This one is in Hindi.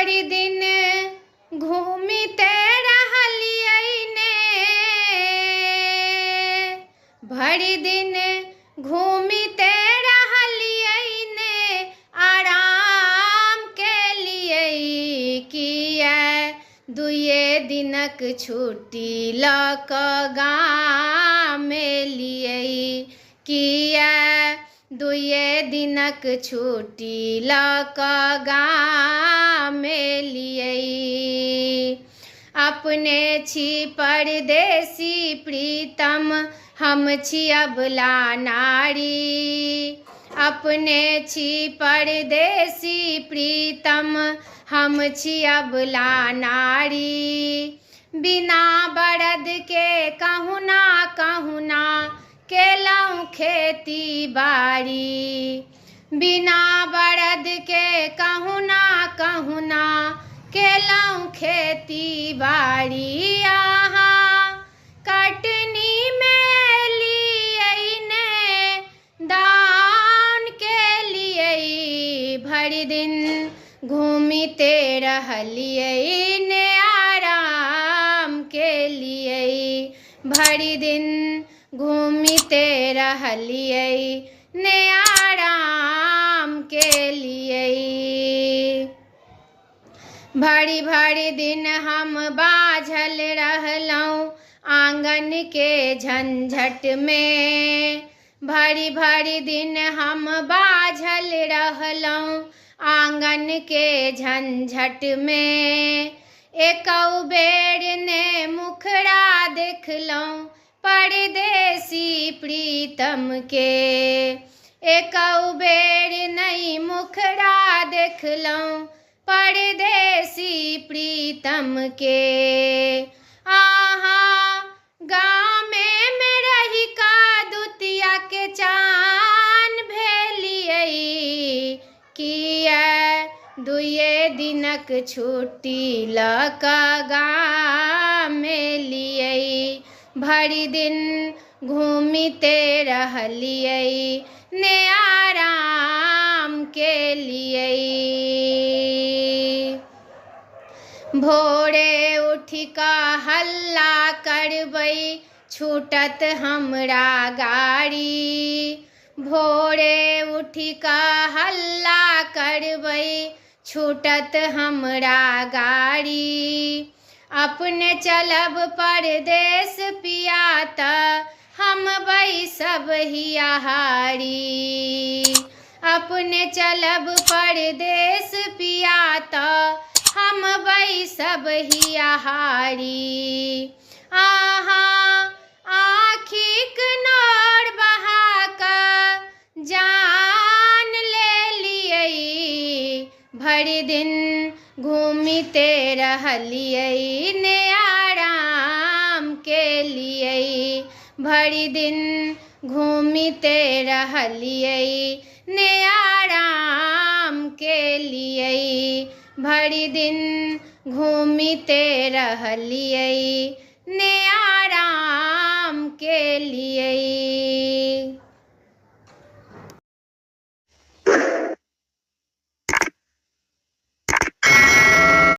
भरि दिन घूमिते रहलियै ने, भरि दिन घूमिते रहलियै ने, आराम केलियै किया दुए दिनक छुट्टी लऽ कऽ गाम एलियै, किया दुए दिनक छुट्टी लऽ कऽ गाम एलियै। अपने छी परदेसी प्रीतम, हम छी अबला नारी, अपने छी परदेसी प्रीतम, हम छी अबला नारी। बिना बरद के कहुना कहुना केलहुँ खेती बाड़ी, बिना बरद के कहुना कहुना केलहुँ खेती बाड़ी। अहाँ कटनी में एलियै ने, दाउन केलियै, भरि दिन घूमिते रहलियै ने, आराम केलियै, भरि दिन घूमिते रहलियै ने, आराम केलियै। भरि भरि दिन हम बाझल रहलहुँ आँगन के झंझट में, भरि भरि दिन हम बाझल रहलहुँ आँगन के झंझट में। एकौ बेर ने मुखड़ा देखलहुँ परदेसी प्रीतम के, एकौ बेर नहीं मुखड़ा देखलहुँ परदेसी प्रीतम के। आहाँ गामे में रही का दुतिया के चान भेलियै, किया दुए दिनक छुट्टी लऽ कऽ गाम एलियै, भरि दिन घूमिते रहलियै ने, आराम केलियै। भोरे उठि कऽ हल्ला करबै छूटत हमरा गाड़ी, भोरे उठि कऽ हल्ला करबै छूटत हमरा गाड़ी। अपने चलब परदेस पिया तऽ हम बैसब हियाहारी, अपने चलब परदेस पिया तऽ हम बैसब हियाहारी। आहाँ आँखिक नोर बहा कऽ जान लेलियै, भरि दिन घूमिते रहलियै ने, आराम केलियै, भरि दिन घूमिते रहलियै ने, आराम केलियै, भरि दिन घूमिते रहलियै ने, आराम केलियै।